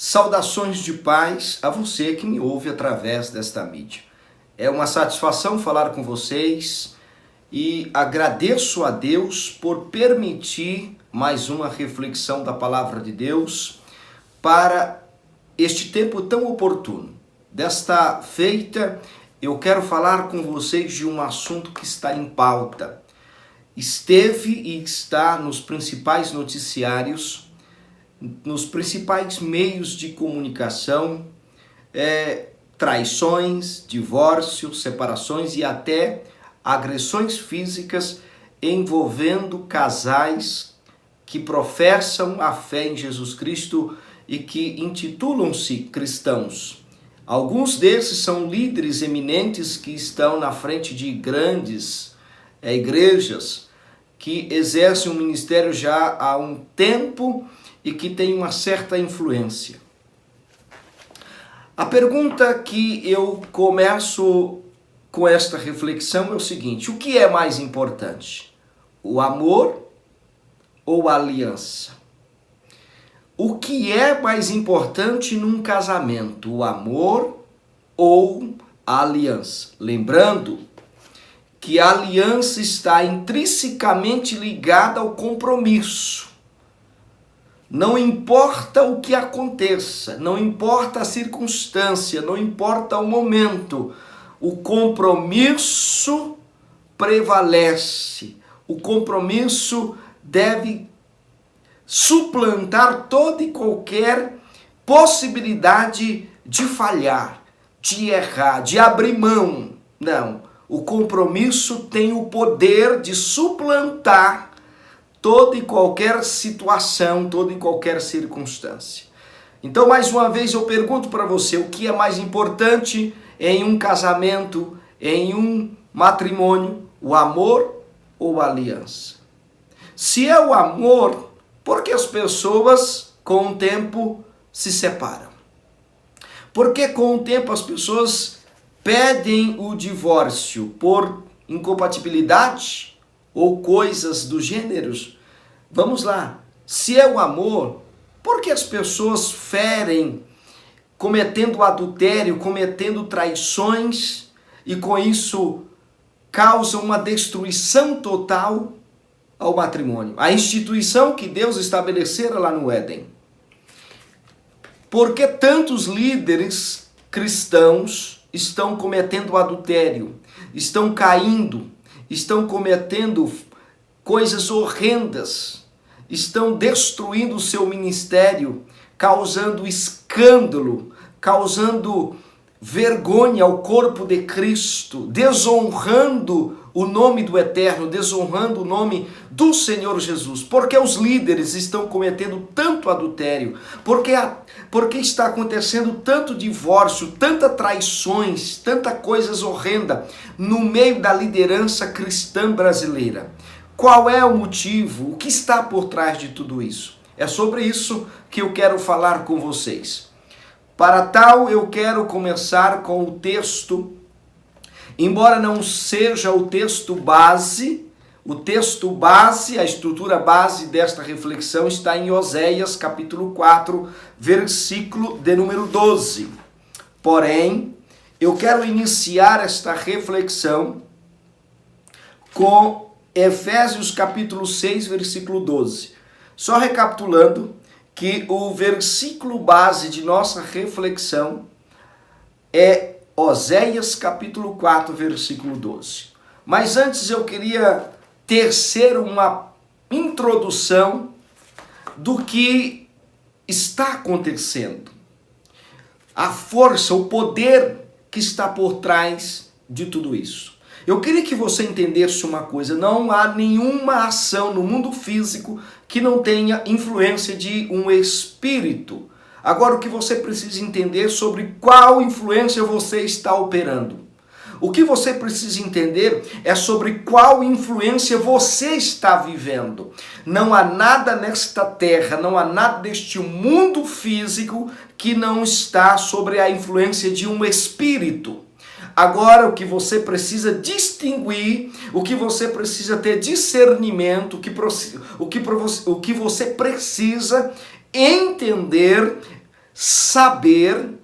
Saudações de paz a você que me ouve através desta mídia. É uma satisfação falar com vocês e agradeço a Deus por permitir mais uma reflexão da palavra de Deus para este tempo tão oportuno. Desta feita, eu quero falar com vocês de um assunto que está em pauta. Esteve e está nos principais noticiários, nos principais meios de comunicação, traições, divórcios, separações e até agressões físicas envolvendo casais que professam a fé em Jesus Cristo e que intitulam-se cristãos. Alguns desses são líderes eminentes que estão na frente de grandes igrejas que exercem um ministério já há um tempo e que tem uma certa influência. A pergunta que eu começo com esta reflexão é o seguinte: o que é mais importante? O amor ou a aliança? O que é mais importante num casamento? O amor ou a aliança? Lembrando que a aliança está intrinsecamente ligada ao compromisso. Não importa o que aconteça, não importa a circunstância, não importa o momento, o compromisso prevalece. O compromisso deve suplantar toda e qualquer possibilidade de falhar, de errar, de abrir mão. Não, o compromisso tem o poder de suplantar toda e qualquer situação, toda e qualquer circunstância. Então, mais uma vez, eu pergunto para você, o que é mais importante em um casamento, em um matrimônio, o amor ou a aliança? Se é o amor, por que as pessoas com o tempo se separam? Por que com o tempo as pessoas pedem o divórcio? Por incompatibilidade ou coisas do gênero? Vamos lá. Se é o amor, por que as pessoas ferem, cometendo adultério, cometendo traições e com isso causam uma destruição total ao matrimônio? A instituição que Deus estabelecera lá no Éden. Por que tantos líderes cristãos estão cometendo adultério, estão caindo, estão cometendo coisas horrendas, estão destruindo o seu ministério, causando escândalo, causando vergonha ao corpo de Cristo, desonrando o nome do Eterno, desonrando o nome do Senhor Jesus? Porque os líderes estão cometendo tanto adultério? Porque está acontecendo tanto divórcio, tantas traições, tanta coisas horrenda no meio da liderança cristã brasileira? Qual é o motivo? O que está por trás de tudo isso? É sobre isso que eu quero falar com vocês. Para tal, eu quero começar com o texto, embora não seja o texto base, a estrutura base desta reflexão está em Oséias capítulo 4, versículo de número 12. Porém, eu quero iniciar esta reflexão com Efésios capítulo 6, versículo 12. Só recapitulando que o versículo base de nossa reflexão é Oséias capítulo 4, versículo 12. Mas antes eu queria tecer uma introdução do que está acontecendo. A força, o poder que está por trás de tudo isso. Eu queria que você entendesse uma coisa: não há nenhuma ação no mundo físico que não tenha influência de um espírito. Agora, o que você precisa entender sobre qual influência você está operando. O que você precisa entender é sobre qual influência você está vivendo. Não há nada nesta terra, não há nada deste mundo físico que não está sobre a influência de um espírito. Agora, o que você precisa distinguir, o que você precisa ter discernimento, o que você precisa entender saber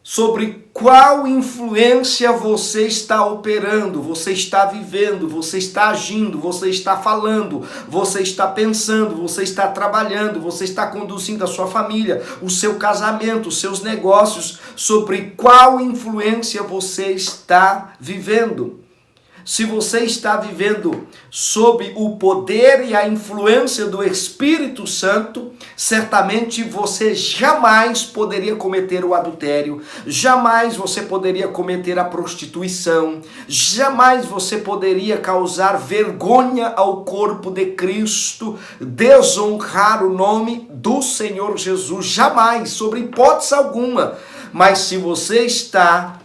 sobre qual influência você está operando, você está vivendo, você está agindo, você está falando, você está pensando, você está trabalhando, você está conduzindo a sua família, o seu casamento, os seus negócios, sobre qual influência você está vivendo. Se você está vivendo sob o poder e a influência do Espírito Santo, certamente você jamais poderia cometer o adultério, jamais você poderia cometer a prostituição, jamais você poderia causar vergonha ao corpo de Cristo, desonrar o nome do Senhor Jesus, jamais, sobre hipótese alguma. Mas se você está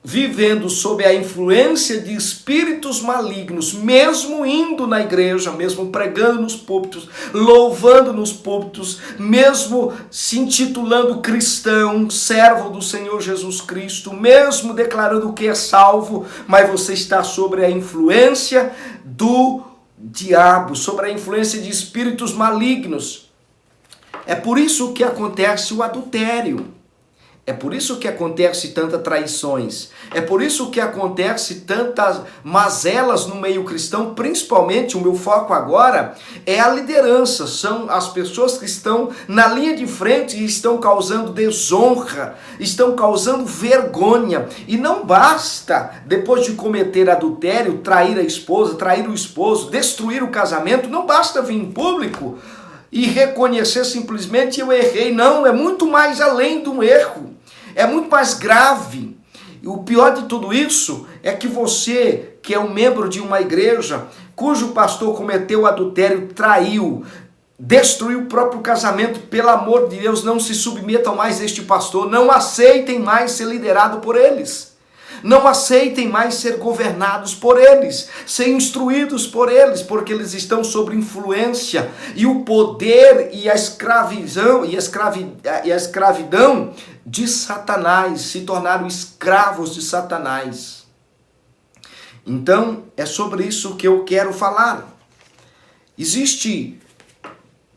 vivendo sob a influência de espíritos malignos, mesmo indo na igreja, mesmo pregando nos púlpitos, louvando nos púlpitos, mesmo se intitulando cristão, servo do Senhor Jesus Cristo, mesmo declarando que é salvo, mas você está sob a influência do diabo, sobre a influência de espíritos malignos. É por isso que acontece o adultério. É por isso que acontece tantas traições. É por isso que acontece tantas mazelas no meio cristão. Principalmente, o meu foco agora é a liderança. São as pessoas que estão na linha de frente e estão causando desonra, estão causando vergonha. E não basta, depois de cometer adultério, trair a esposa, trair o esposo, destruir o casamento, não basta vir em público e reconhecer simplesmente eu errei. Não, é muito mais além de um erro. É muito mais grave. E o pior de tudo isso é que você, que é um membro de uma igreja, cujo pastor cometeu adultério, traiu, destruiu o próprio casamento, pelo amor de Deus, não se submetam mais a este pastor, não aceitem mais ser liderado por eles. Não aceitem mais ser governados por eles, ser instruídos por eles, porque eles estão sob influência e o poder e a escravidão de Satanás, se tornaram escravos de Satanás. Então, é sobre isso que eu quero falar. Existe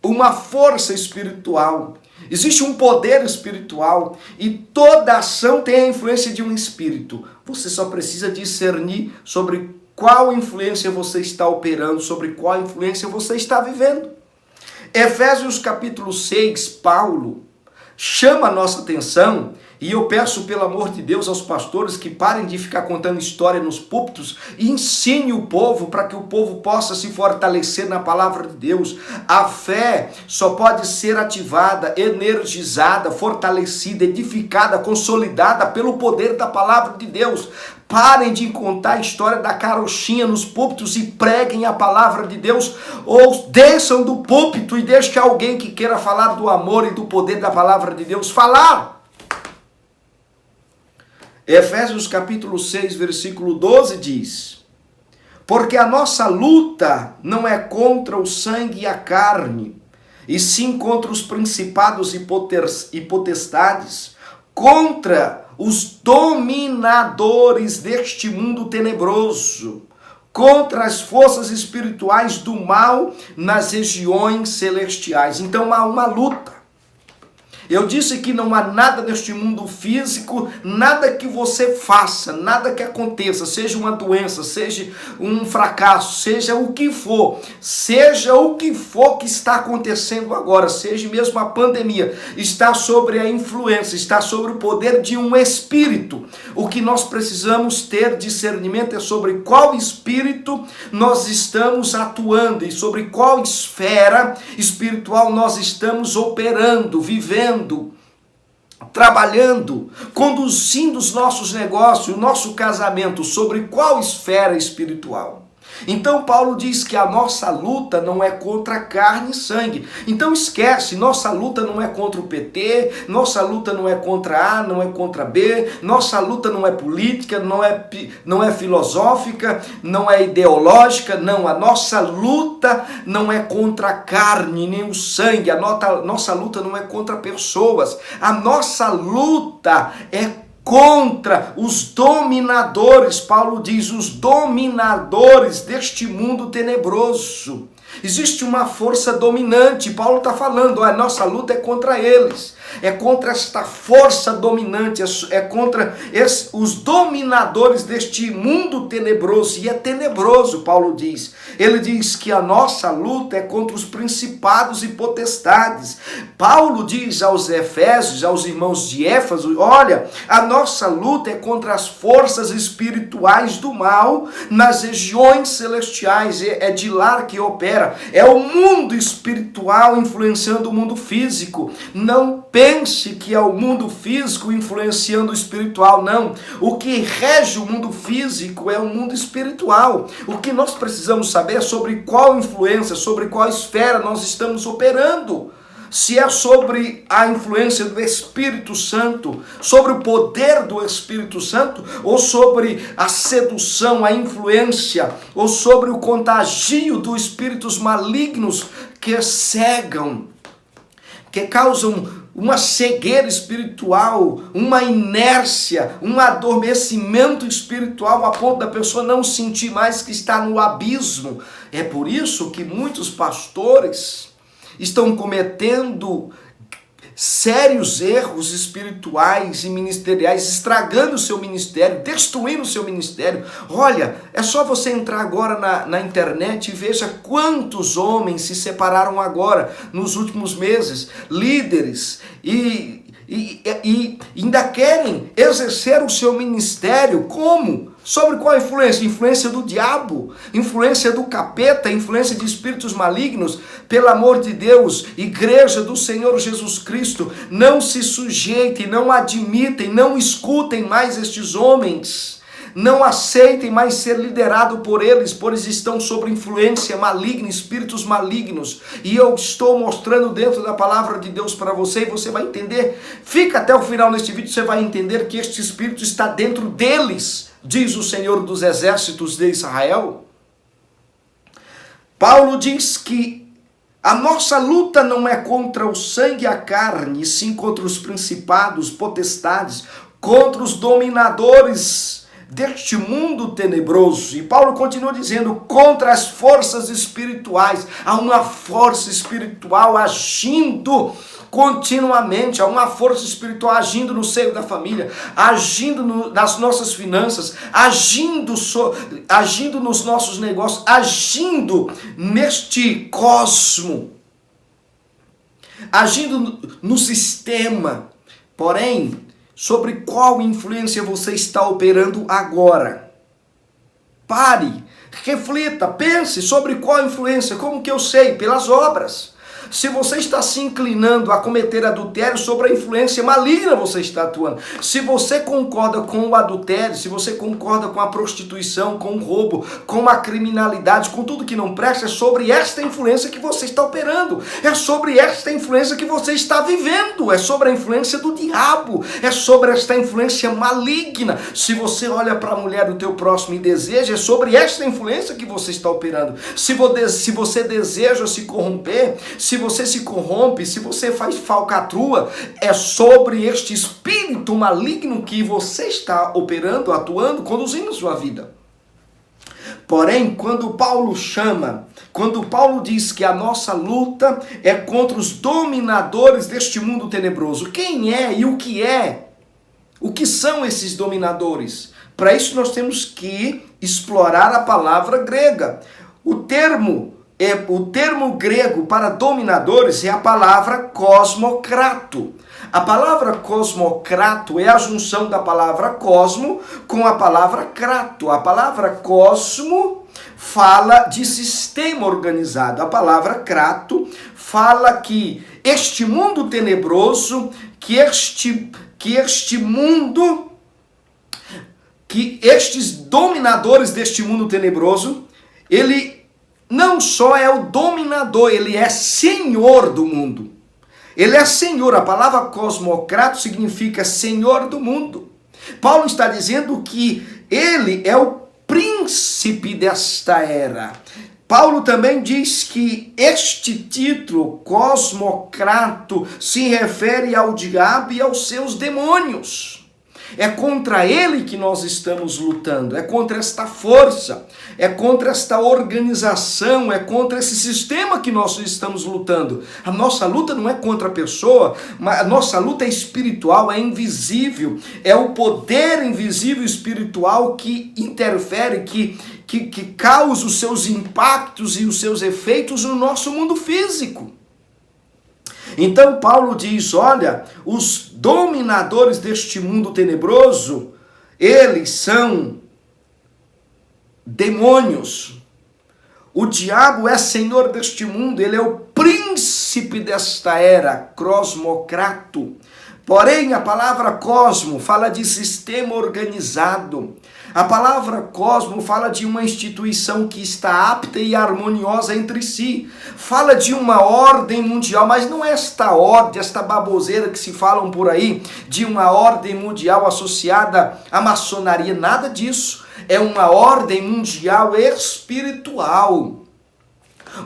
uma força espiritual, existe um poder espiritual e toda ação tem a influência de um espírito. Você só precisa discernir sobre qual influência você está operando, sobre qual influência você está vivendo. Efésios capítulo 6, Paulo chama a nossa atenção, e eu peço pelo amor de Deus aos pastores que parem de ficar contando história nos púlpitos e ensine o povo para que o povo possa se fortalecer na palavra de Deus. A fé só pode ser ativada, energizada, fortalecida, edificada, consolidada pelo poder da palavra de Deus. Parem de contar a história da carochinha nos púlpitos e preguem a palavra de Deus, ou desçam do púlpito e deixem alguém que queira falar do amor e do poder da palavra de Deus falar. Efésios capítulo 6, versículo 12 diz: porque a nossa luta não é contra o sangue e a carne, e sim contra os principados e potestades, contra os dominadores deste mundo tenebroso, contra as forças espirituais do mal nas regiões celestiais. Então há uma luta. Eu disse que não há nada neste mundo físico, nada que você faça, nada que aconteça, seja uma doença, seja um fracasso, seja o que for que está acontecendo agora, seja mesmo a pandemia, está sobre a influência, está sobre o poder de um espírito. O que nós precisamos ter discernimento é sobre qual espírito nós estamos atuando e sobre qual esfera espiritual nós estamos operando, vivendo, trabalhando, conduzindo os nossos negócios, o nosso casamento, sobre qual esfera espiritual. Então Paulo diz que a nossa luta não é contra carne e sangue. Então esquece, nossa luta não é contra o PT, nossa luta não é contra A, não é contra B, nossa luta não é política, não é filosófica, não é ideológica, não. A nossa luta não é contra a carne nem o sangue, a nossa luta não é contra pessoas, a nossa luta é contra os dominadores. Paulo diz, os dominadores deste mundo tenebroso. Existe uma força dominante. Paulo está falando, a nossa luta é contra eles. é contra esta força dominante, é contra os dominadores deste mundo tenebroso, e é tenebroso, Paulo diz. Ele diz que a nossa luta é contra os principados e potestades. Paulo diz aos Efésios, aos irmãos de Éfeso, olha, a nossa luta é contra as forças espirituais do mal nas regiões celestiais, é de lá que opera, é o mundo espiritual influenciando o mundo físico. Não pense que é o mundo físico influenciando o espiritual, não. O que rege o mundo físico é o mundo espiritual. O que nós precisamos saber é sobre qual influência, sobre qual esfera nós estamos operando. Se é sobre a influência do Espírito Santo, sobre o poder do Espírito Santo, ou sobre a sedução, a influência, ou sobre o contagio dos espíritos malignos que cegam, que causam uma cegueira espiritual, uma inércia, um adormecimento espiritual a ponto da pessoa não sentir mais que está no abismo. É por isso que muitos pastores estão cometendo sérios erros espirituais e ministeriais, estragando o seu ministério, destruindo o seu ministério. Olha, é só você entrar agora na internet e veja quantos homens se separaram agora, nos últimos meses, líderes, e ainda querem exercer o seu ministério como? Sobre qual influência? Influência do diabo, influência do capeta, influência de espíritos malignos. Pelo amor de Deus, igreja do Senhor Jesus Cristo, não se sujeitem, não admitem, não escutem mais estes homens. Não aceitem mais ser liderado por eles, pois estão sob influência maligna, espíritos malignos. E eu estou mostrando dentro da palavra de Deus para você, e você vai entender. Fica até o final neste vídeo, você vai entender que este espírito está dentro deles, diz o Senhor dos Exércitos de Israel. Paulo diz que a nossa luta não é contra o sangue e a carne, sim contra os principados, potestades, contra os dominadores deste mundo tenebroso. E Paulo continua dizendo, contra as forças espirituais. Há uma força espiritual agindo continuamente, há uma força espiritual agindo no seio da família, agindo nas nossas finanças, agindo nos nossos negócios, agindo neste cosmo, agindo no sistema. Porém, sobre qual influência você está operando agora? Pare, reflita, pense sobre qual influência. Como que eu sei? Pelas obras. Se você está se inclinando a cometer adultério, sobre a influência maligna você está atuando. Se você concorda com o adultério, se você concorda com a prostituição, com o roubo, com a criminalidade, com tudo que não presta, é sobre esta influência que você está operando. É sobre esta influência que você está vivendo. É sobre a influência do diabo. É sobre esta influência maligna. Se você olha para a mulher do teu próximo e deseja, é sobre esta influência que você está operando. Se você deseja se corromper, se você se corrompe, se você faz falcatrua, é sobre este espírito maligno que você está operando, atuando, conduzindo sua vida. Porém, quando Paulo diz que a nossa luta é contra os dominadores deste mundo tenebroso, quem é e o que é? O que são esses dominadores? Para isso nós temos que explorar a palavra grega. O termo grego para dominadores é a palavra cosmocrato. A palavra cosmocrato é a junção da palavra cosmo com a palavra crato. A palavra cosmo fala de sistema organizado. A palavra crato fala que este mundo tenebroso, que estes dominadores deste mundo tenebroso, ele não só é o dominador, ele é senhor do mundo. Ele é senhor. A palavra cosmocrato significa senhor do mundo. Paulo está dizendo que ele é o príncipe desta era. Paulo também diz que este título, cosmocrato, se refere ao diabo e aos seus demônios. É contra ele que nós estamos lutando, é contra esta força, é contra esta organização, é contra esse sistema que nós estamos lutando. A nossa luta não é contra a pessoa, mas a nossa luta é espiritual, é invisível, é o poder invisível espiritual que interfere, que causa os seus impactos e os seus efeitos no nosso mundo físico. Então Paulo diz, olha, os dominadores deste mundo tenebroso, eles são demônios. O diabo é senhor deste mundo, ele é o príncipe desta era, cosmocrato. Porém, a palavra cosmo fala de sistema organizado. A palavra cosmo fala de uma instituição que está apta e harmoniosa entre si. Fala de uma ordem mundial, mas não é esta ordem, esta baboseira que se falam por aí, de uma ordem mundial associada à maçonaria, nada disso. É uma ordem mundial espiritual,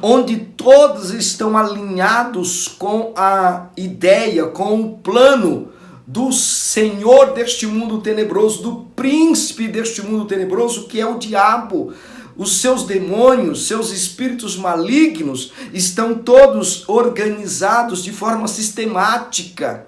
onde todos estão alinhados com a ideia, com o plano do senhor deste mundo tenebroso, do príncipe deste mundo tenebroso, que é o diabo. Os seus demônios, seus espíritos malignos estão todos organizados de forma sistemática.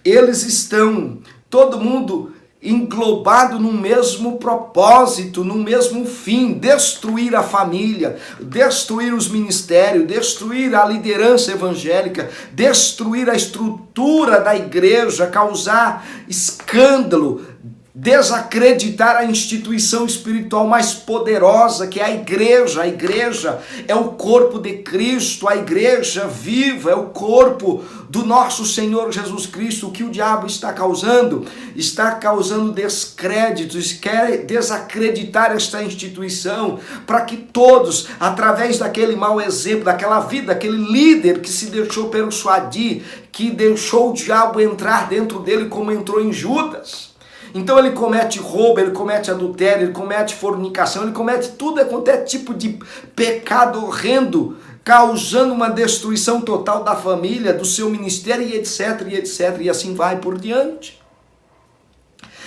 Eles estão, todo mundo englobado no mesmo propósito, no mesmo fim: destruir a família, destruir os ministérios, destruir a liderança evangélica, destruir a estrutura da igreja, causar escândalo, desacreditar a instituição espiritual mais poderosa, que é a igreja. A igreja é o corpo de Cristo, a igreja viva é o corpo do nosso Senhor Jesus Cristo. O que o diabo está causando? Está causando descréditos, quer desacreditar esta instituição, para que todos, através daquele mau exemplo, daquela vida, daquele líder que se deixou persuadir, que deixou o diabo entrar dentro dele como entrou em Judas. Então ele comete roubo, ele comete adultério, ele comete fornicação, ele comete tudo quanto é tipo de pecado horrendo, causando uma destruição total da família, do seu ministério e etc, e assim vai por diante.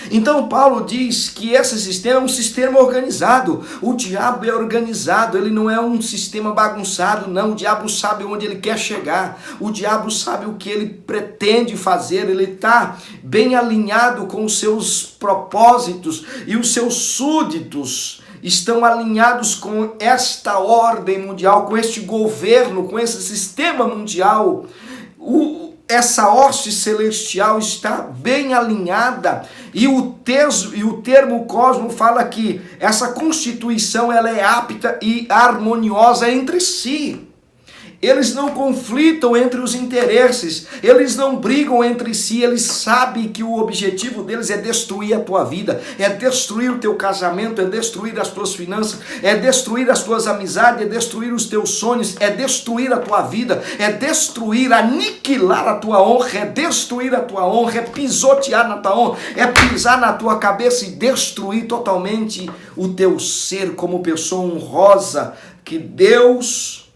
Então Paulo diz que esse sistema é um sistema organizado. O diabo é organizado, ele não é um sistema bagunçado, não. O diabo sabe onde ele quer chegar, o diabo sabe o que ele pretende fazer, ele está bem alinhado com os seus propósitos, e os seus súditos estão alinhados com esta ordem mundial, com este governo, com esse sistema mundial. Essa hoste celestial está bem alinhada, e o termo cosmo fala que essa constituição ela é apta e harmoniosa entre si. Eles não conflitam entre os interesses, eles não brigam entre si, eles sabem que o objetivo deles é destruir a tua vida, é destruir o teu casamento, é destruir as tuas finanças, é destruir as tuas amizades, é destruir os teus sonhos, é destruir a tua vida, é destruir, aniquilar a tua honra, é destruir a tua honra, é pisotear na tua honra, é pisar na tua cabeça e destruir totalmente o teu ser como pessoa honrosa que Deus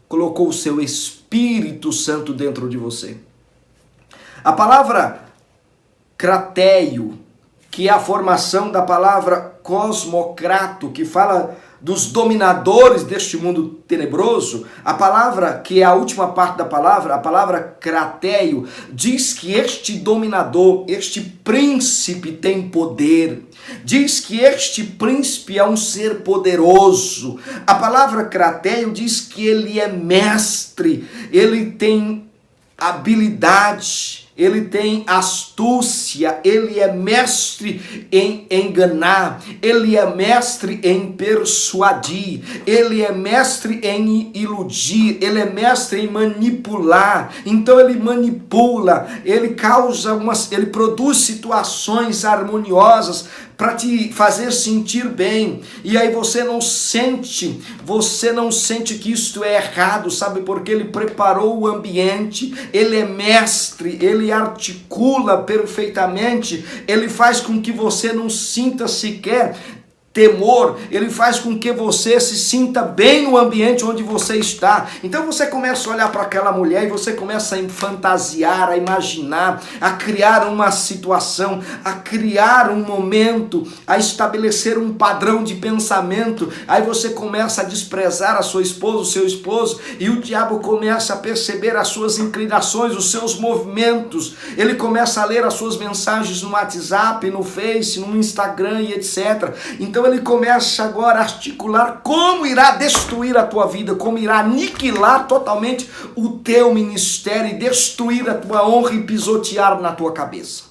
colocou o seu Espírito Santo dentro de você. A palavra crateio, que é a formação da palavra cosmocrato, que fala dos dominadores deste mundo tenebroso, a palavra, que é a última parte da palavra, a palavra crateio, diz que este dominador, este príncipe tem poder. Diz que este príncipe é um ser poderoso. A palavra crateio diz que ele é mestre, ele tem habilidade, ele tem astúcia, ele é mestre em enganar, ele é mestre em persuadir, ele é mestre em iludir, ele é mestre em manipular. Então ele manipula, ele ele produz situações harmoniosas para te fazer sentir bem, e aí você não sente que isto é errado, sabe? Porque ele preparou o ambiente, ele é mestre, ele articula perfeitamente, ele faz com que você não sinta sequer temor, ele faz com que você se sinta bem no ambiente onde você está. Então você começa a olhar para aquela mulher e você começa a fantasiar, a imaginar, a criar uma situação, a criar um momento, a estabelecer um padrão de pensamento. Aí você começa a desprezar a sua esposa, o seu esposo, e o diabo começa a perceber as suas inclinações, os seus movimentos. Ele começa a ler as suas mensagens no WhatsApp, no Face, no Instagram e etc. Então ele começa agora a articular como irá destruir a tua vida, como irá aniquilar totalmente o teu ministério e destruir a tua honra e pisotear na tua cabeça.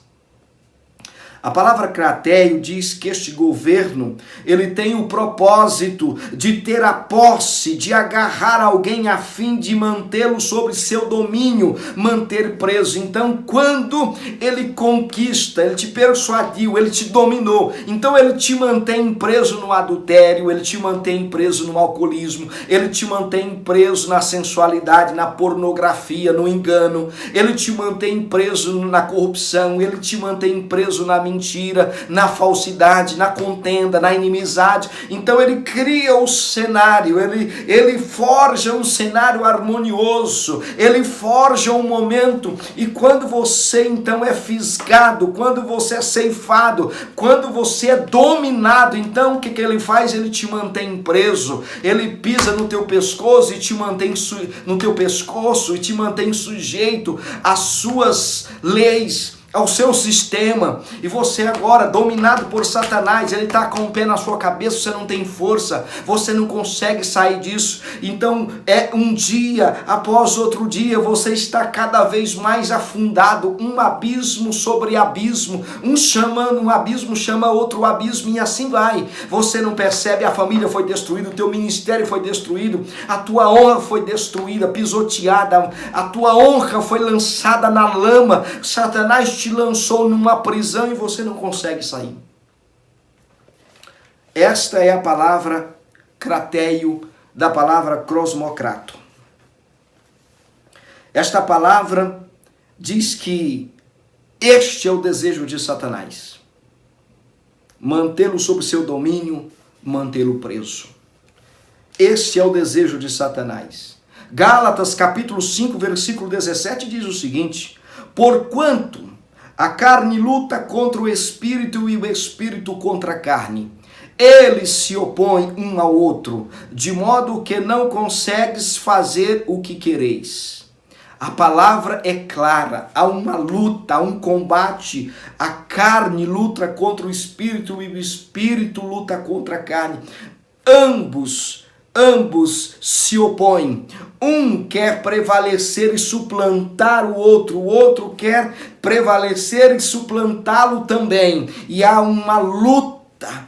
A palavra crateio diz que este governo, ele tem o propósito de ter a posse, de agarrar alguém a fim de mantê-lo sob seu domínio, manter preso. Então, quando ele conquista, ele te persuadiu, ele te dominou, então ele te mantém preso no adultério, ele te mantém preso no alcoolismo, ele te mantém preso na sensualidade, na pornografia, no engano, ele te mantém preso na corrupção, ele te mantém preso na mentira, na falsidade, na contenda, na inimizade. Então ele cria o cenário, ele forja um cenário harmonioso, ele forja um momento, e quando você então é fisgado, quando você é ceifado, quando você é dominado, então o que ele faz? Ele te mantém preso, ele pisa no teu pescoço e te mantém no teu pescoço e te mantém sujeito às suas leis, ao seu sistema, e você agora, dominado por Satanás, ele está com o pé na sua cabeça, você não tem força, você não consegue sair disso. Então é um dia após outro dia, você está cada vez mais afundado, um abismo sobre abismo, um abismo chama outro abismo, e assim vai. Você não percebe, a família foi destruída, o teu ministério foi destruído, a tua honra foi destruída, pisoteada, a tua honra foi lançada na lama, Satanás te lançou numa prisão e você não consegue sair. Esta é a palavra crateio, da palavra crosmocrato. Esta palavra diz que este é o desejo de Satanás: mantê-lo sob seu domínio, mantê-lo preso. Este é o desejo de Satanás. Gálatas capítulo 5, versículo 17 diz o seguinte: porquanto a carne luta contra o espírito e o espírito contra a carne. Eles se opõem um ao outro, de modo que não consegues fazer o que quereis. A palavra é clara, há uma luta, há um combate. A carne luta contra o espírito e o espírito luta contra a carne. Ambos se opõem. Um quer prevalecer e suplantar o outro quer prevalecer e suplantá-lo também. E há uma luta,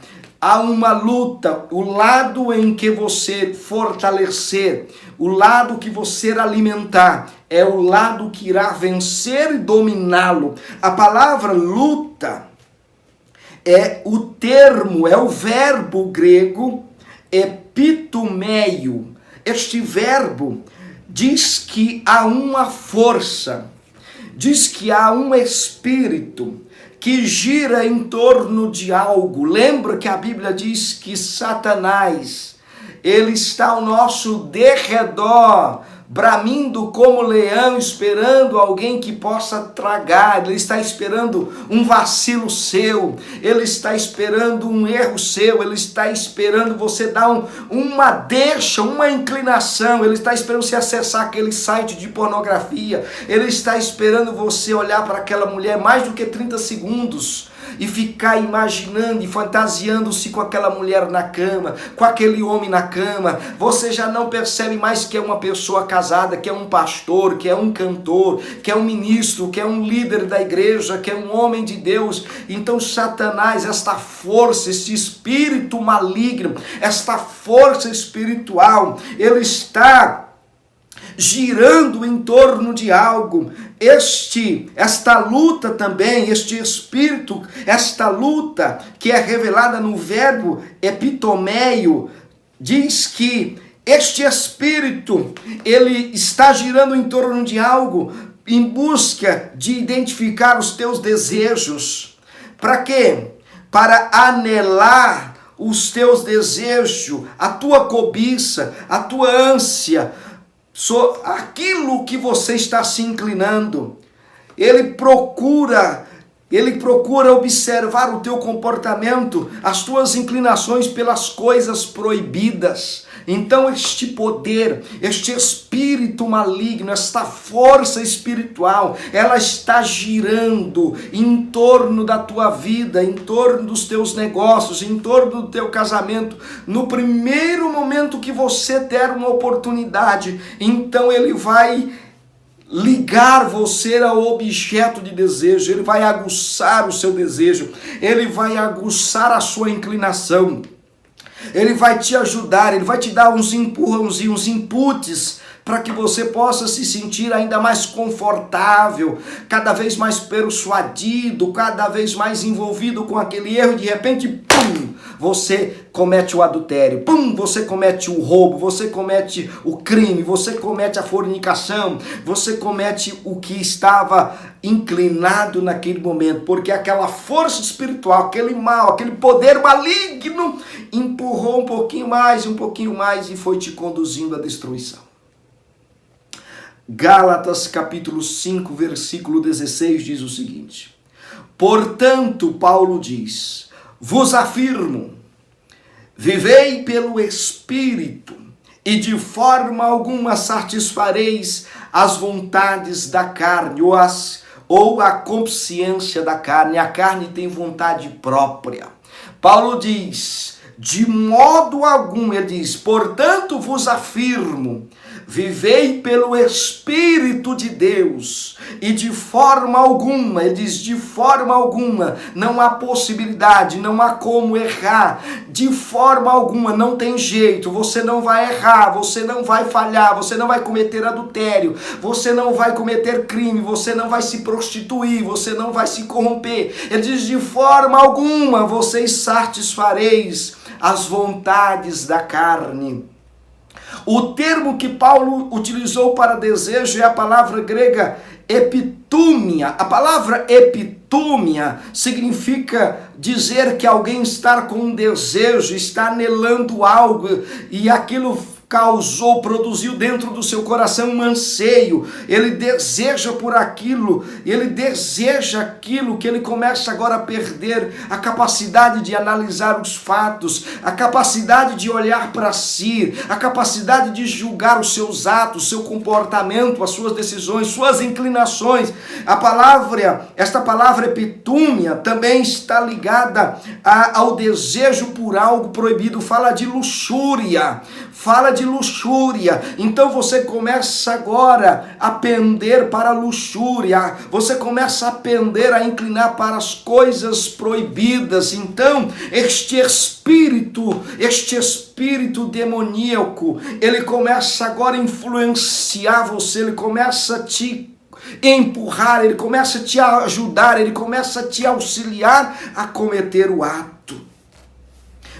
o lado em que você fortalecer, o lado que você alimentar, é o lado que irá vencer e dominá-lo. A palavra luta é o termo, é o verbo grego epitumeio. Este verbo diz que há uma força, diz que há um espírito que gira em torno de algo. Lembra que a Bíblia diz que Satanás, ele está ao nosso derredor, bramindo como leão, esperando alguém que possa tragar. Ele está esperando um vacilo seu, ele está esperando um erro seu, ele está esperando você dar uma deixa, uma inclinação, ele está esperando você acessar aquele site de pornografia, ele está esperando você olhar para aquela mulher mais do que 30 segundos e ficar imaginando e fantasiando-se com aquela mulher na cama, com aquele homem na cama. Você já não percebe mais que é uma pessoa casada, que é um pastor, que é um cantor, que é um ministro, que é um líder da igreja, que é um homem de Deus. Então Satanás, esta força, este espírito maligno, esta força espiritual, ele está girando em torno de algo. Esta luta também, este espírito, esta luta que é revelada no verbo epitomeio, diz que este espírito, ele está girando em torno de algo em busca de identificar os teus desejos. Para quê? Para anelar os teus desejos, a tua cobiça, a tua ânsia, aquilo que você está se inclinando. Ele procura observar o teu comportamento, as tuas inclinações pelas coisas proibidas. Então este poder, este espírito maligno, esta força espiritual, ela está girando em torno da tua vida, em torno dos teus negócios, em torno do teu casamento. No primeiro momento que você der uma oportunidade, então ele vai ligar você ao objeto de desejo, ele vai aguçar o seu desejo, ele vai aguçar a sua inclinação, ele vai te ajudar, ele vai te dar uns empurrãozinhos, uns inputs, para que você possa se sentir ainda mais confortável, cada vez mais persuadido, cada vez mais envolvido com aquele erro. De repente, pum, você comete o adultério, pum, você comete o roubo, você comete o crime, você comete a fornicação, você comete o que estava inclinado naquele momento, porque aquela força espiritual, aquele mal, aquele poder maligno empurrou um pouquinho mais e foi te conduzindo à destruição. Gálatas capítulo 5, versículo 16 diz o seguinte: portanto, Paulo diz, vos afirmo, vivei pelo Espírito, e de forma alguma satisfareis as vontades da carne, ou a consciência da carne. A carne tem vontade própria. Paulo diz, de modo algum, ele diz, portanto vos afirmo, vivei pelo Espírito de Deus, e de forma alguma, ele diz, de forma alguma, não há possibilidade, não há como errar, de forma alguma, não tem jeito, você não vai errar, você não vai falhar, você não vai cometer adultério, você não vai cometer crime, você não vai se prostituir, você não vai se corromper. Ele diz, de forma alguma, vocês satisfareis as vontades da carne. O termo que Paulo utilizou para desejo é a palavra grega epitúmia. A palavra epitúmia significa dizer que alguém está com um desejo, está anelando algo, e aquilo produziu dentro do seu coração um anseio. Ele deseja por aquilo, ele deseja aquilo que ele começa agora a perder a capacidade de analisar os fatos, a capacidade de olhar para si, a capacidade de julgar os seus atos, seu comportamento, as suas decisões, suas inclinações. Esta palavra epitúmia também está ligada ao desejo por algo proibido. Fala de luxúria. Então você começa agora a pender para a luxúria, você começa a pender, a inclinar para as coisas proibidas. Então este espírito demoníaco, ele começa agora a influenciar você, ele começa a te empurrar, ele começa a te ajudar, ele começa a te auxiliar a cometer o ato.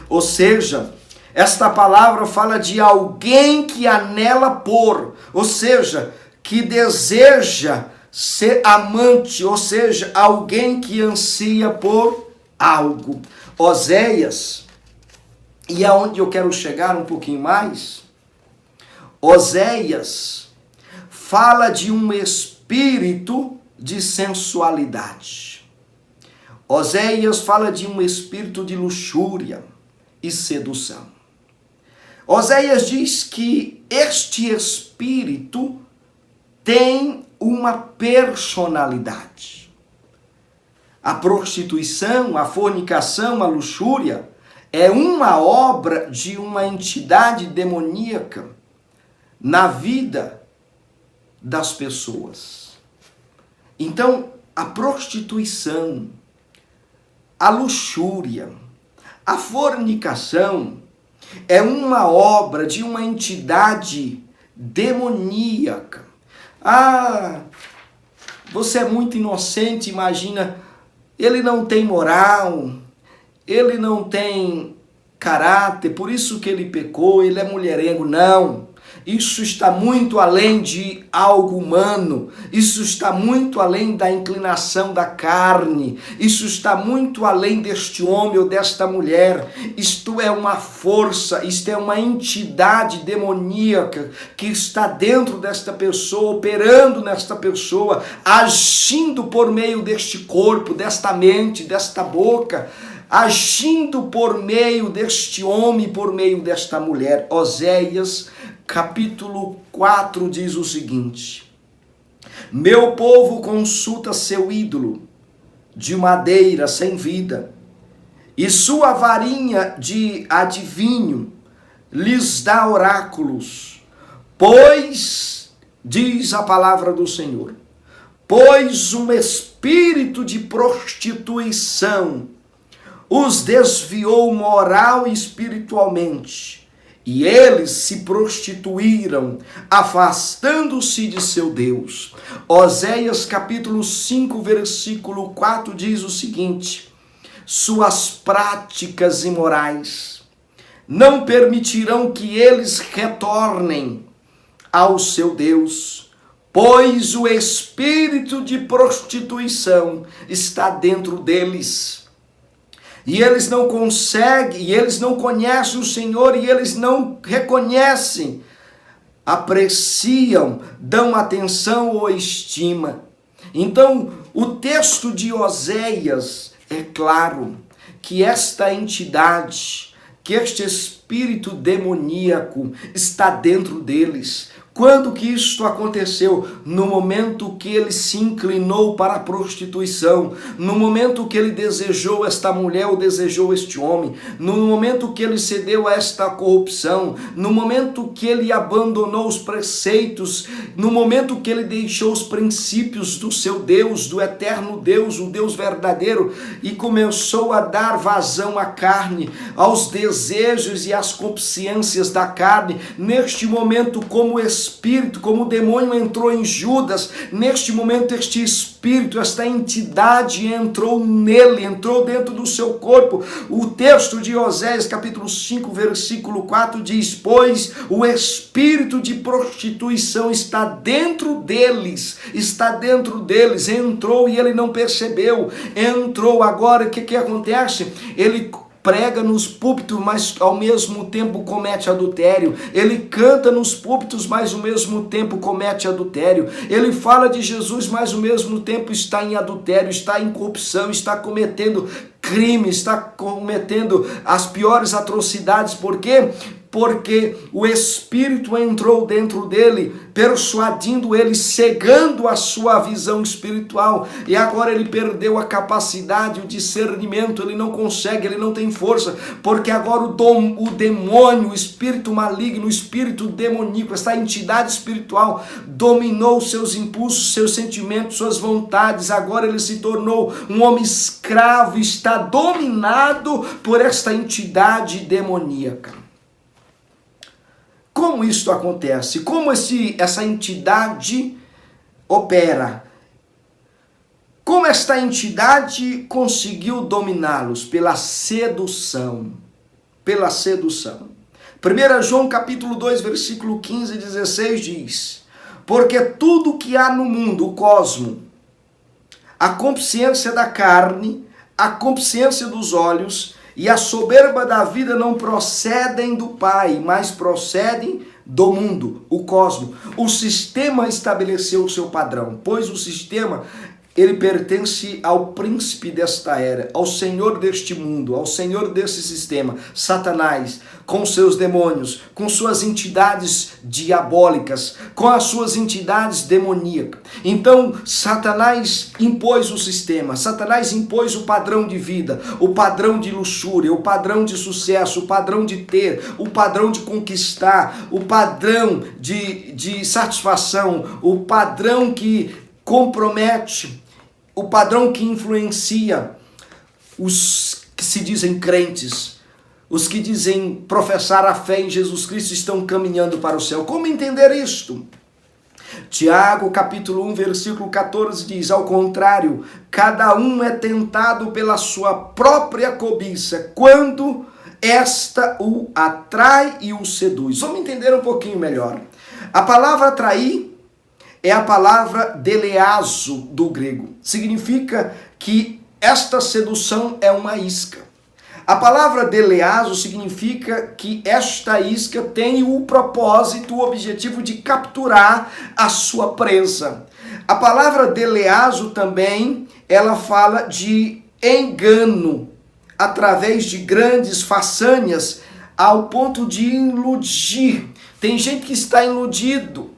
Ou seja, esta palavra fala de alguém que anela por, ou seja, que deseja ser amante, ou seja, alguém que ansia por algo. Oséias, e é onde eu quero chegar um pouquinho mais, Oséias fala de um espírito de sensualidade. Oséias fala de um espírito de luxúria e sedução. Oséias diz que este espírito tem uma personalidade. A prostituição, a fornicação, a luxúria é uma obra de uma entidade demoníaca na vida das pessoas. Então, a prostituição, a luxúria, a fornicação é uma obra de uma entidade demoníaca. Você é muito inocente, imagina, ele não tem moral, ele não tem caráter, por isso que ele pecou, ele é mulherengo. Não, isso está muito além de algo humano, isso está muito além da inclinação da carne, isso está muito além deste homem ou desta mulher. Isto é uma força, isto é uma entidade demoníaca que está dentro desta pessoa, operando nesta pessoa, agindo por meio deste corpo, desta mente, desta boca, agindo por meio deste homem, por meio desta mulher. Oséias capítulo 4 diz o seguinte: meu povo consulta seu ídolo de madeira sem vida, e sua varinha de adivinho lhes dá oráculos, pois, diz a palavra do Senhor, pois um espírito de prostituição os desviou moral e espiritualmente, e eles se prostituíram, afastando-se de seu Deus. Oséias capítulo 5, versículo 4 diz o seguinte: suas práticas imorais não permitirão que eles retornem ao seu Deus, pois o espírito de prostituição está dentro deles. E eles não conseguem, e eles não conhecem o Senhor, e eles não reconhecem, apreciam, dão atenção ou estima. Então, o texto de Oséias é claro que esta entidade, que este espírito demoníaco está dentro deles. Quando que isto aconteceu? No momento que ele se inclinou para a prostituição, no momento que ele desejou esta mulher ou desejou este homem, no momento que ele cedeu a esta corrupção, no momento que ele abandonou os preceitos, no momento que ele deixou os princípios do seu Deus, do eterno Deus, o Deus verdadeiro, e começou a dar vazão à carne, aos desejos e às consciências da carne. Neste momento, como espírito, como o demônio entrou em Judas, neste momento este espírito, esta entidade entrou nele, entrou dentro do seu corpo. O texto de Oséias capítulo 5, versículo 4 diz: pois o espírito de prostituição está dentro deles, entrou e ele não percebeu, entrou. Agora o que acontece? Ele prega nos púlpitos, mas ao mesmo tempo comete adultério. Ele canta nos púlpitos, mas ao mesmo tempo comete adultério. Ele fala de Jesus, mas ao mesmo tempo está em adultério, está em corrupção, está cometendo crime, está cometendo as piores atrocidades. Por quê? Porque o Espírito entrou dentro dele, persuadindo ele, cegando a sua visão espiritual, e agora ele perdeu a capacidade, o discernimento, ele não consegue, ele não tem força, porque agora o demônio, o espírito maligno, o espírito demoníaco, essa entidade espiritual dominou seus impulsos, seus sentimentos, suas vontades. Agora ele se tornou um homem escravo, está dominado por esta entidade demoníaca. Como isto acontece? Como essa entidade opera? Como esta entidade conseguiu dominá-los? Pela sedução. Pela sedução. 1 João capítulo 2, versículo 15 e 16 diz: porque tudo que há no mundo, o cosmo, a consciência da carne, a consciência dos olhos e a soberba da vida não procedem do Pai, mas procedem do mundo, o cosmo. O sistema estabeleceu o seu padrão, pois o sistema, ele pertence ao príncipe desta era, ao senhor deste mundo, ao senhor desse sistema, Satanás, com seus demônios, com suas entidades diabólicas, com as suas entidades demoníacas. Então, Satanás impôs o sistema, Satanás impôs o padrão de vida, o padrão de luxúria, o padrão de sucesso, o padrão de ter, o padrão de conquistar, o padrão de satisfação, o padrão que compromete, o padrão que influencia os que se dizem crentes. Os que dizem professar a fé em Jesus Cristo estão caminhando para o céu. Como entender isto? Tiago, capítulo 1, versículo 14 diz: ao contrário, cada um é tentado pela sua própria cobiça, quando esta o atrai e o seduz. Vamos entender um pouquinho melhor. A palavra atrair é a palavra deleazo do grego. Significa que esta sedução é uma isca. A palavra deleazo significa que esta isca tem o propósito, o objetivo de capturar a sua presa. A palavra deleazo também, ela fala de engano, através de grandes façanhas, ao ponto de iludir. Tem gente que está iludido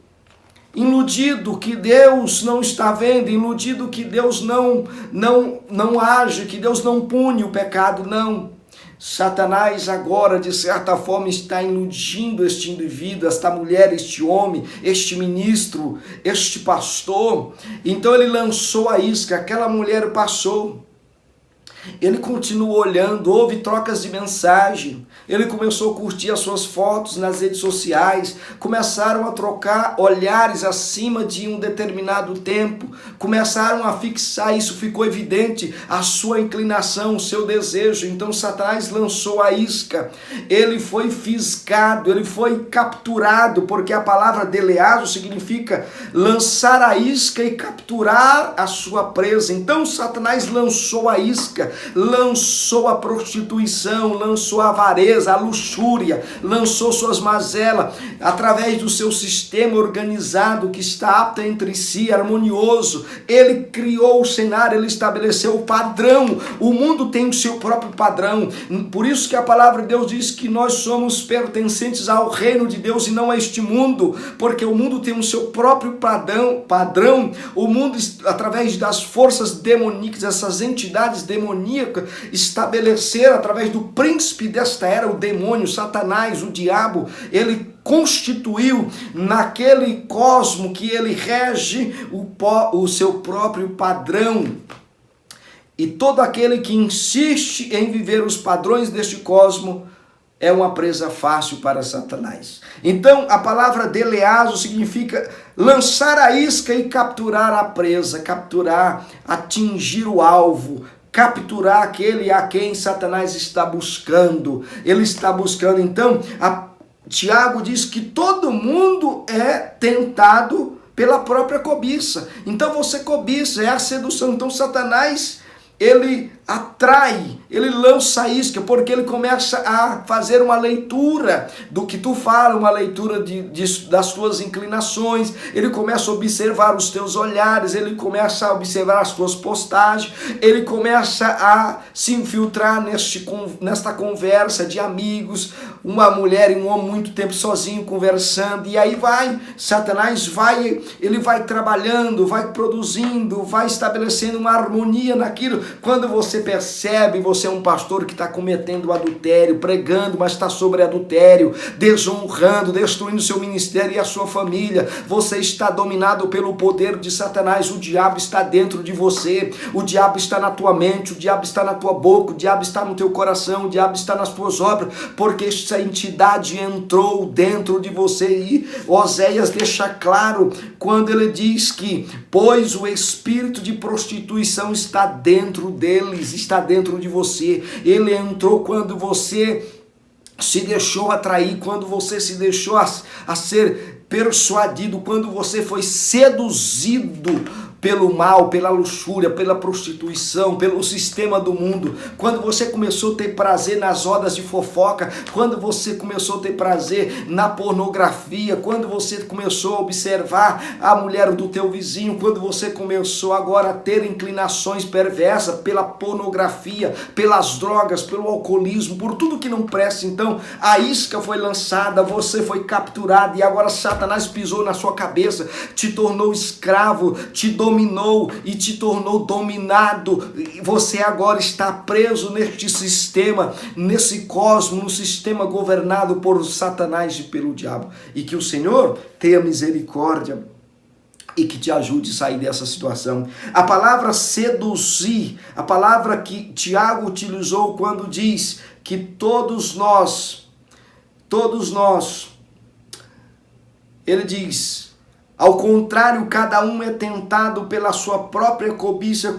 que Deus não está vendo, iludido que Deus não age, que Deus não pune o pecado, não. Satanás agora, de certa forma, está iludindo este indivíduo, esta mulher, este homem, este ministro, este pastor. Então ele lançou a isca, aquela mulher passou. Ele continuou olhando, houve trocas de mensagem, ele começou a curtir as suas fotos nas redes sociais, começaram a trocar olhares acima de um determinado tempo, começaram a fixar, isso ficou evidente, a sua inclinação, o seu desejo. Então Satanás lançou a isca, ele foi fisgado, ele foi capturado, porque a palavra deleazo significa lançar a isca e capturar a sua presa. Então Satanás lançou a isca, lançou a prostituição, lançou a avareza, a luxúria, lançou suas mazelas, através do seu sistema organizado que está apto entre si, harmonioso. Ele criou o cenário, ele estabeleceu o padrão. O mundo tem o seu próprio padrão, por isso que a palavra de Deus diz que nós somos pertencentes ao reino de Deus e não a este mundo, porque o mundo tem o seu próprio padrão. O mundo, através das forças demoníacas, essas entidades demoníacas, estabeleceram através do príncipe desta era, o demônio, Satanás, o diabo, ele constituiu naquele cosmo que ele rege o seu próprio padrão. E todo aquele que insiste em viver os padrões deste cosmo é uma presa fácil para Satanás. Então, a palavra deleazo significa lançar a isca e capturar a presa, capturar, atingir o alvo, capturar aquele a quem Satanás está buscando. Ele está buscando. Então, Tiago diz que todo mundo é tentado pela própria cobiça. Então você cobiça, é a sedução. Então Satanás, ele atrai, ele lança a isca, porque ele começa a fazer uma leitura do que tu fala, uma leitura das tuas inclinações, ele começa a observar os teus olhares, ele começa a observar as tuas postagens, ele começa a se infiltrar nesta conversa de amigos, uma mulher e um homem muito tempo sozinho conversando, e aí Satanás ele vai trabalhando, vai produzindo, vai estabelecendo uma harmonia naquilo. Quando você percebe, você é um pastor que está cometendo adultério, pregando, mas está sobre adultério, desonrando, destruindo seu ministério e a sua família. Você está dominado pelo poder de Satanás. O diabo está dentro de você, o diabo está na tua mente, o diabo está na tua boca, o diabo está no teu coração, o diabo está nas tuas obras, porque essa entidade entrou dentro de você. E Oséias deixa claro quando ele diz que, pois o espírito de prostituição está dentro deles, está dentro de você. Ele entrou quando você se deixou atrair, quando você se deixou a ser persuadido, quando você foi seduzido pelo mal, pela luxúria, pela prostituição, pelo sistema do mundo. Quando você começou a ter prazer nas rodas de fofoca, quando você começou a ter prazer na pornografia, quando você começou a observar a mulher do teu vizinho, quando você começou agora a ter inclinações perversas pela pornografia, pelas drogas, pelo alcoolismo, por tudo que não presta. Então a isca foi lançada, você foi capturado e agora Satanás pisou na sua cabeça, te tornou escravo, te dominou e te tornou dominado. Você agora está preso neste sistema, nesse cosmo, no sistema governado por Satanás e pelo diabo. E que o Senhor tenha misericórdia e que te ajude a sair dessa situação. A palavra seduzir, a palavra que Tiago utilizou quando diz que todos nós, ele diz: ao contrário, cada um é tentado pela sua própria cobiça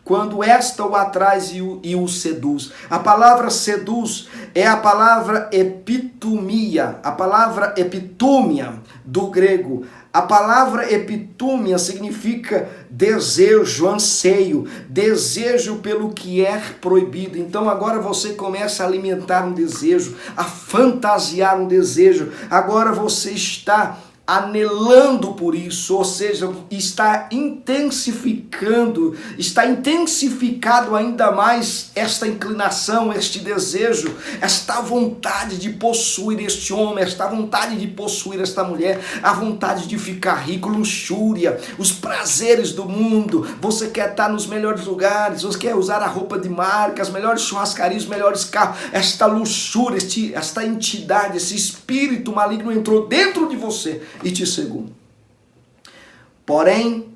quando esta o atraz e o seduz. A palavra seduz é a palavra epitumia, a palavra epitúmia do grego. A palavra epitúmia significa desejo, anseio, desejo pelo que é proibido. Então agora você começa a alimentar um desejo, a fantasiar um desejo. Agora você está anelando por isso, ou seja, está intensificado ainda mais esta inclinação, este desejo, esta vontade de possuir este homem, esta vontade de possuir esta mulher, a vontade de ficar rico, luxúria, os prazeres do mundo. Você quer estar nos melhores lugares, você quer usar a roupa de marca, as melhores churrascarias, os melhores carros. Esta luxúria, esta entidade, esse espírito maligno entrou dentro de você e te cegou. Porém,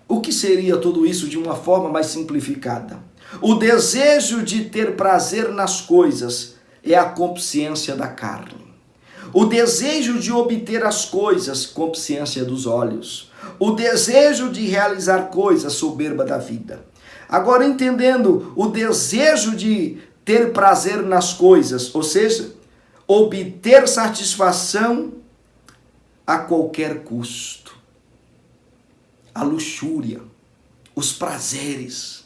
o que seria tudo isso de uma forma mais simplificada? O desejo de ter prazer nas coisas é a concupiscência da carne. O desejo de obter as coisas, concupiscência dos olhos. O desejo de realizar coisas, soberba da vida. Agora, entendendo o desejo de ter prazer nas coisas, ou seja, obter satisfação a qualquer custo. A luxúria, os prazeres.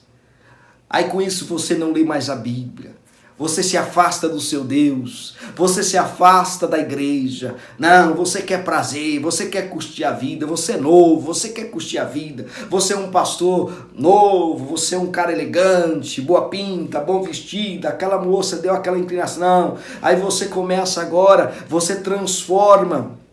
Aí com isso você não lê mais a Bíblia. Você se afasta do seu Deus. Você se afasta da igreja. Não, você quer prazer, você quer curtir a vida. Você é novo, você quer curtir a vida. Você é um pastor novo, você é um cara elegante, boa pinta, bom vestido. Aquela moça deu aquela inclinação. Aí você começa agora, você transforma.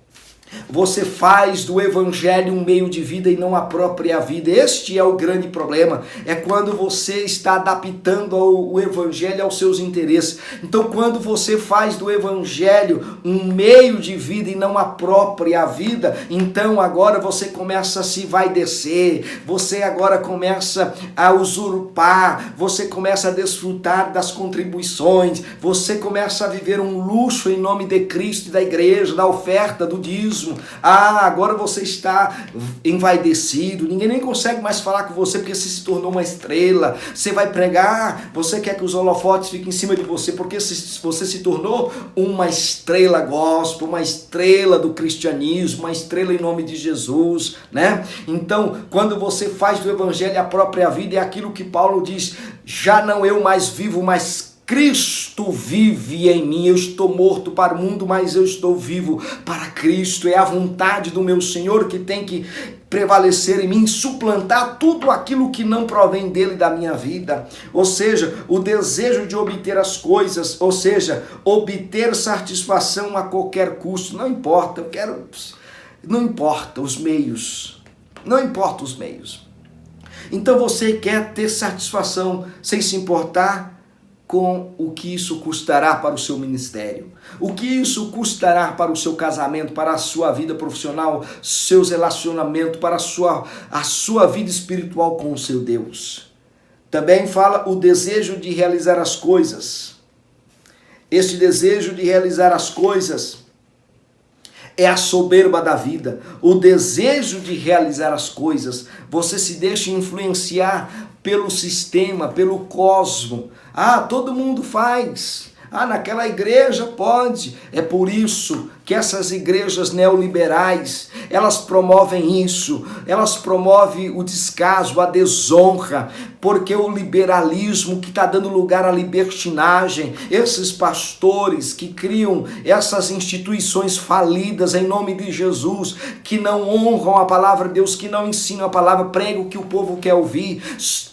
Você faz do evangelho um meio de vida e não a própria vida. Este é o grande problema. É quando você está adaptando o evangelho aos seus interesses. Então, quando você faz do evangelho um meio de vida e não a própria vida, então agora você começa a se vai descer. Você agora começa a usurpar. Você começa a desfrutar das contribuições. Você começa a viver um luxo em nome de Cristo e da igreja, da oferta, do dízimo. Agora você está envaidecido, ninguém nem consegue mais falar com você porque você se tornou uma estrela. Você vai pregar, você quer que os holofotes fiquem em cima de você porque você se tornou uma estrela gospel, uma estrela do cristianismo, uma estrela em nome de Jesus, né? Então, quando você faz do evangelho a própria vida, é aquilo que Paulo diz: já não eu mais vivo, mas Cristo vive em mim. Eu estou morto para o mundo, mas eu estou vivo para Cristo. É a vontade do meu Senhor que tem que prevalecer em mim, suplantar tudo aquilo que não provém dele, da minha vida. Ou seja, o desejo de obter as coisas, ou seja, obter satisfação a qualquer custo. Não importa, não importa os meios. Não importa os meios. Então você quer ter satisfação sem se importar com o que isso custará para o seu ministério, o que isso custará para o seu casamento, para a sua vida profissional, seus relacionamentos, para a sua vida espiritual com o seu Deus. Também fala o desejo de realizar as coisas. Este desejo de realizar as coisas é a soberba da vida. O desejo de realizar as coisas, você se deixa influenciar pelo sistema, pelo cosmo. Todo mundo faz. Naquela igreja pode. É por isso que essas igrejas neoliberais, elas promovem isso, elas promovem o descaso, a desonra, porque o liberalismo que está dando lugar à libertinagem, esses pastores que criam essas instituições falidas em nome de Jesus, que não honram a palavra de Deus, que não ensinam a palavra, pregam o que o povo quer ouvir,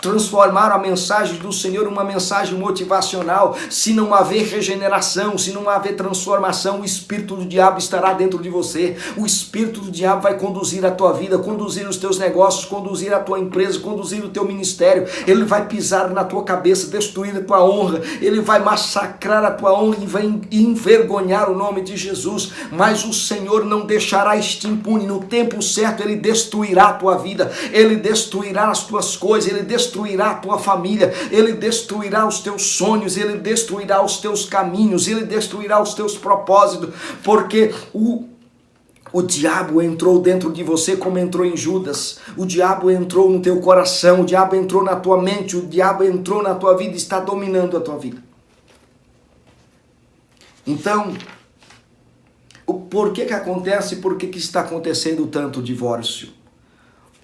transformaram a mensagem do Senhor em uma mensagem motivacional. Se não haver regeneração, se não haver transformação, o espírito do diabo estará dentro de você. O espírito do diabo vai conduzir a tua vida, conduzir os teus negócios, conduzir a tua empresa, conduzir o teu ministério. Ele vai pisar na tua cabeça, destruir a tua honra. Ele vai massacrar a tua honra e vai envergonhar o nome de Jesus. Mas o Senhor não deixará este impune. No tempo certo Ele destruirá a tua vida, Ele destruirá as tuas coisas, Ele destruirá a tua família, Ele destruirá os teus sonhos, Ele destruirá os teus caminhos, Ele destruirá os teus propósitos, porque O diabo entrou dentro de você como entrou em Judas. O diabo entrou no teu coração, o diabo entrou na tua mente, o diabo entrou na tua vida e está dominando a tua vida. Então, por que acontece? Por que está acontecendo tanto divórcio?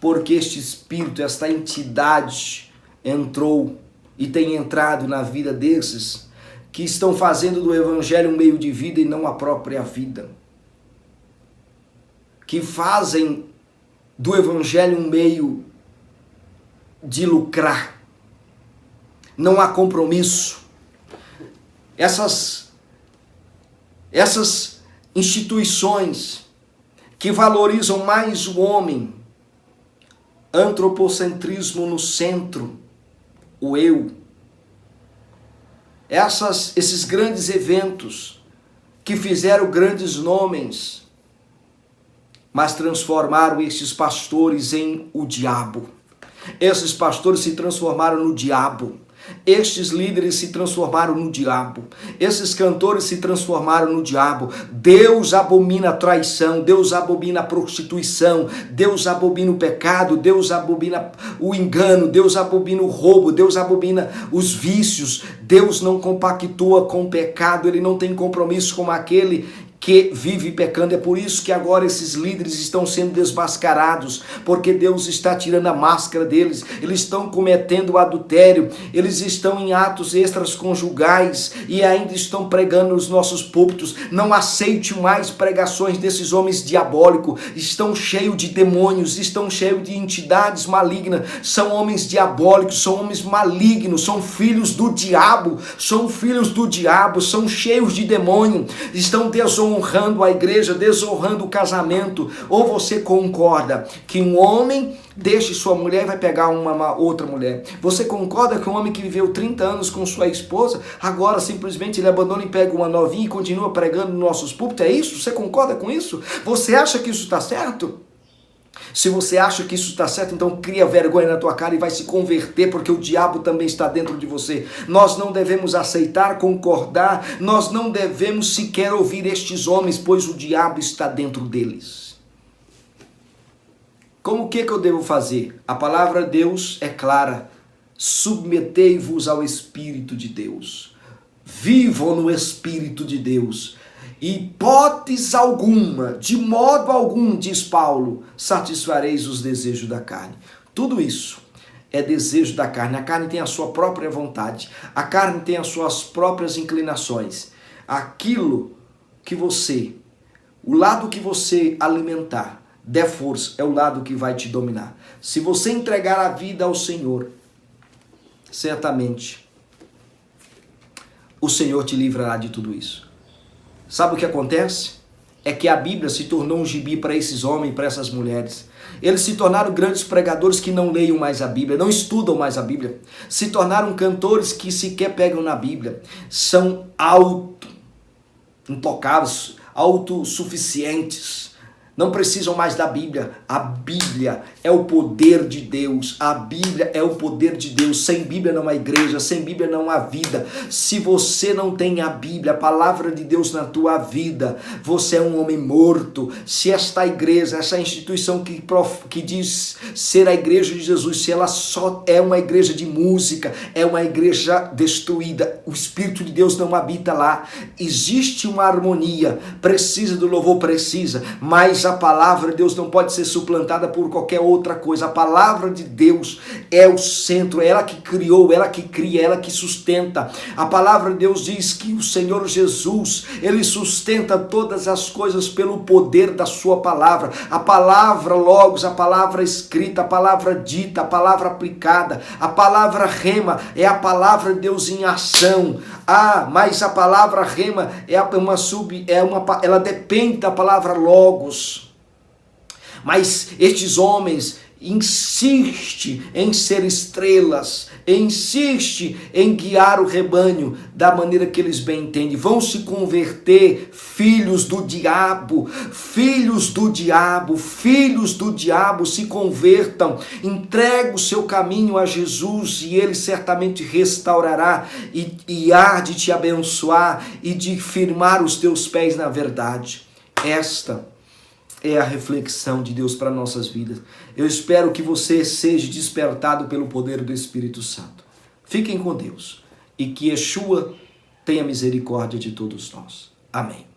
Porque este espírito, esta entidade entrou e tem entrado na vida desses que estão fazendo do evangelho um meio de vida e não a própria vida. Que fazem do evangelho um meio de lucrar. Não há compromisso. Essas instituições que valorizam mais o homem, antropocentrismo no centro, o eu. Esses grandes eventos que fizeram grandes nomes, mas transformaram esses pastores em o diabo. Esses pastores se transformaram no diabo. Estes líderes se transformaram no diabo. Esses cantores se transformaram no diabo. Deus abomina a traição, Deus abomina a prostituição, Deus abomina o pecado, Deus abomina o engano, Deus abomina o roubo, Deus abomina os vícios. Deus não compactua com o pecado, Ele não tem compromisso com aquele que vive pecando. É por isso que agora esses líderes estão sendo desmascarados, porque Deus está tirando a máscara deles. Eles estão cometendo adultério, eles estão em atos extraconjugais e ainda estão pregando nos nossos púlpitos. Não aceite mais pregações desses homens diabólicos. Estão cheios de demônios, estão cheios de entidades malignas. São homens diabólicos, são homens malignos, são filhos do diabo, são cheios de demônio, estão desonrando a igreja, desonrando o casamento. Ou você concorda que um homem deixe sua mulher e vai pegar uma outra mulher? Você concorda que um homem que viveu 30 anos com sua esposa, agora simplesmente ele abandona e pega uma novinha e continua pregando nos nossos púlpitos? É isso? Você concorda com isso? Você acha que isso está certo? Se você acha que isso está certo, então cria vergonha na tua cara e vai se converter, porque o diabo também está dentro de você. Nós não devemos aceitar, concordar, nós não devemos sequer ouvir estes homens, pois o diabo está dentro deles. Como que eu devo fazer? A palavra de Deus é clara: submetei-vos ao Espírito de Deus. Vivam no Espírito de Deus. Hipótese alguma, de modo algum, diz Paulo, satisfareis os desejos da carne. Tudo isso é desejo da carne. A carne tem a sua própria vontade. A carne tem as suas próprias inclinações. Aquilo que o lado que você alimentar, der força, é o lado que vai te dominar. Se você entregar a vida ao Senhor, certamente o Senhor te livrará de tudo isso. Sabe o que acontece? É que a Bíblia se tornou um gibi para esses homens, para essas mulheres. Eles se tornaram grandes pregadores que não leiam mais a Bíblia, não estudam mais a Bíblia. Se tornaram cantores que sequer pegam na Bíblia. São intocáveis, autossuficientes. Não precisam mais da Bíblia. A Bíblia é o poder de Deus. A Bíblia é o poder de Deus. Sem Bíblia não há igreja, sem Bíblia não há vida. Se você não tem a Bíblia, a palavra de Deus na tua vida, você é um homem morto. Se esta igreja, essa instituição que diz ser a igreja de Jesus, se ela só é uma igreja de música, é uma igreja destruída, o Espírito de Deus não habita lá. Existe uma harmonia, precisa do louvor, precisa, mas a palavra de Deus não pode ser suplantada por qualquer outra coisa. A palavra de Deus é o centro, é ela que criou, ela que cria, ela que sustenta. A palavra de Deus diz que o Senhor Jesus, Ele sustenta todas as coisas pelo poder da sua palavra. A palavra logos, a palavra escrita, a palavra dita, a palavra aplicada, a palavra rema é a palavra de Deus em ação. Mas a palavra rema ela depende da palavra logos. Mas estes homens insistem em ser estrelas, insistem em guiar o rebanho da maneira que eles bem entendem. Vão se converter, filhos do diabo, se convertam, entregue o seu caminho a Jesus e Ele certamente restaurará e há de te abençoar e de firmar os teus pés na verdade. Esta é a reflexão de Deus para nossas vidas. Eu espero que você seja despertado pelo poder do Espírito Santo. Fiquem com Deus e que Yeshua tenha misericórdia de todos nós. Amém.